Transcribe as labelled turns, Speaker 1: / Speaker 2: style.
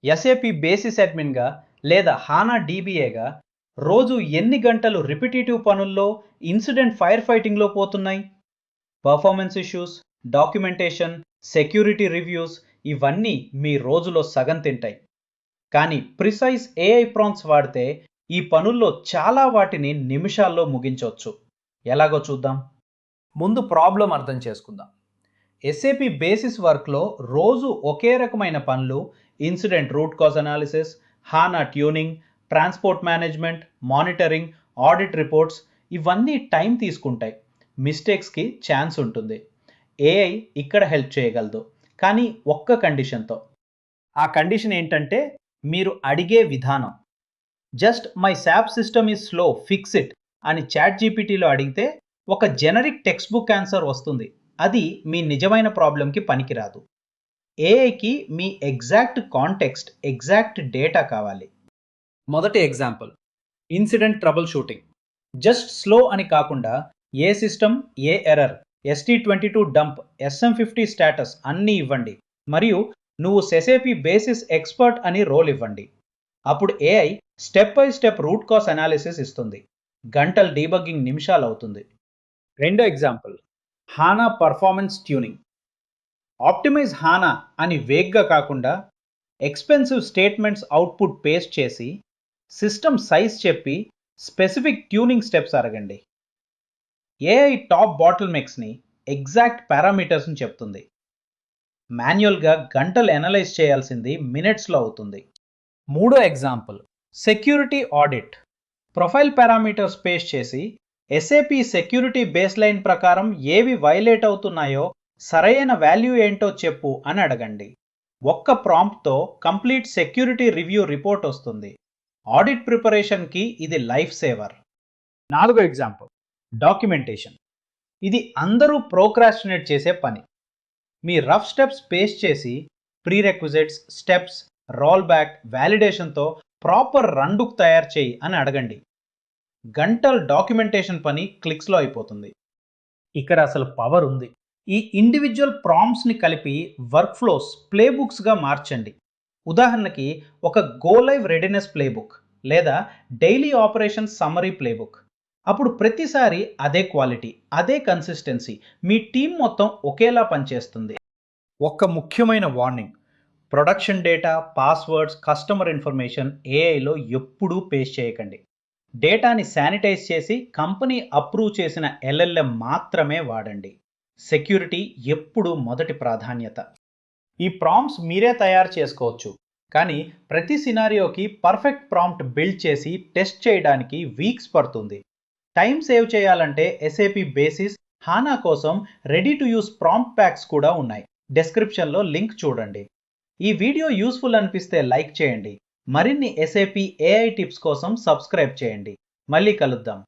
Speaker 1: SAP basis అడ్మిన్గా లేదా హానా డీబీఏగా రోజు ఎన్ని గంటలు రిపిటేటివ్ పనుల్లో ఇన్సిడెంట్ ఫైర్ ఫైటింగ్లో పోతున్నాయి? Performance issues, documentation, security reviews ఇవన్నీ మీ రోజులో సగం తింటాయి. కానీ ప్రిసైజ్ ఏఐ ప్రాంప్ట్స్ వాడితే ఈ పనుల్లో చాలా వాటిని నిమిషాల్లో ముగించవచ్చు. ఎలాగో చూద్దాం. ముందు ప్రాబ్లం అర్థం చేసుకుందాం. ఎస్ఏపి బేసిస్ వర్క్లో రోజు ఒకే రకమైన పనులు incident root cause analysis, HANA tuning, transport management, monitoring, audit reports ఇవన్నీ టైం తీసుకుంటాయి. మిస్టేక్స్కి ఛాన్స్ ఉంటుంది. ఏఐ ఇక్కడ హెల్ప్ చేయగలదు, కానీ ఒక్క కండిషన్తో. ఆ కండిషన్ ఏంటంటే మీరు అడిగే విధానం. Just my SAP system is slow, fix it అని చాట్ జీపీటీలో అడిగితే ఒక జెనరిక్ టెక్స్ట్ బుక్ ఆన్సర్ వస్తుంది. అది మీ నిజమైన ప్రాబ్లంకి పనికిరాదు. ఏఐకి మీ ఎగ్జాక్ట్ కాంటెక్స్ట్, ఎగ్జాక్ట్ డేటా కావాలి. మొదటి example, incident trouble shooting. Just slow అని కాకుండా ఏ సిస్టమ్, ఏ error, ST22 dump, SM50 status అన్నీ ఇవ్వండి. మరియు నువ్వు ఎస్ఏపి బేసిస్ ఎక్స్పర్ట్ అని రోల్ ఇవ్వండి. అప్పుడు AI step by step root cause analysis ఇస్తుంది. గంటల డీబగ్గింగ్ నిమిషాలు అవుతుంది. రెండో example, HANA performance tuning. Optimize HANA అని వేగ్గా కాకుండా ఎక్స్పెన్సివ్ స్టేట్మెంట్స్ అవుట్పుట్ పేస్ట్ చేసి సిస్టమ్ సైజ్ చెప్పి స్పెసిఫిక్ ట్యూనింగ్ స్టెప్స్ అడగండి. ఏఐ టాప్ బాటిల్ నెక్స్ని, ఎగ్జాక్ట్ పారామీటర్స్ని చెప్తుంది. మాన్యువల్గా గంటలు అనలైజ్ చేయాల్సింది మినిట్స్లో అవుతుంది. మూడో example, security audit. Profile parameters paste చేసి ఎస్ఏపి సెక్యూరిటీ బేస్ లైన్ ప్రకారం ఏవి వైలేట్ అవుతున్నాయో సరైన వాల్యూ ఏంటో చెప్పు అని అడగండి. ఒక్క ప్రాంప్ట్తో కంప్లీట్ సెక్యూరిటీ రివ్యూ రిపోర్ట్ వస్తుంది. ఆడిట్ ప్రిపరేషన్కి ఇది లైఫ్ సేవర్. నాలుగో ఎగ్జాంపుల్, డాక్యుమెంటేషన్. ఇది అందరూ ప్రోక్రాస్టినేట్ చేసే పని. మీ రఫ్ స్టెప్స్ పేస్ట్ చేసి ప్రీరెక్విజిట్స్, స్టెప్స్, రోల్ బ్యాక్, వ్యాలిడేషన్తో ప్రాపర్ రన్బుక్ తయారు చేయి అని అడగండి. గంటల డాక్యుమెంటేషన్ పని క్లిక్స్లో అయిపోతుంది. ఇక్కడ అసలు పవర్ ఉంది. ఈ ఇండివిజువల్ ప్రాంప్ట్స్ని కలిపి వర్క్ ఫ్లోస్, ప్లేబుక్స్గా మార్చండి. ఉదాహరణకి ఒక గో లైవ్ రెడీనెస్ ప్లేబుక్ లేదా డైలీ ఆపరేషన్ సమ్మరీ ప్లేబుక్. అప్పుడు ప్రతిసారి అదే క్వాలిటీ, అదే కన్సిస్టెన్సీ, మీ టీం మొత్తం ఒకేలా పనిచేస్తుంది. ఒక్క ముఖ్యమైన warning, production data, passwords, customer information ఏఐలో ఎప్పుడూ పేస్ట్ చేయకండి. డేటాని శానిటైజ్ చేసి కంపెనీ అప్రూవ్ చేసిన LLM మాత్రమే వాడండి. సెక్యూరిటీ ఎప్పుడూ మొదటి ప్రాధాన్యత. ఈ ప్రాంప్ట్స్ మీరే తయారు చేసుకోవచ్చు, కానీ ప్రతి సినారియోకి పర్ఫెక్ట్ ప్రాంప్ట్ బిల్డ్ చేసి టెస్ట్ చేయడానికి వీక్స్ పడుతుంది. టైం సేవ్ చేయాలంటే ఎస్ఏపి బేసిస్, హానా కోసం ready to use prompt packs కూడా ఉన్నాయి. డిస్క్రిప్షన్లో లింక్ చూడండి. ఈ వీడియో యూస్ఫుల్ అనిపిస్తే లైక్ చేయండి. మరిన్ని ఎస్ఏపి ఏఐ టిప్స్ కోసం సబ్స్క్రైబ్ చేయండి. మళ్ళీ కలుద్దాం.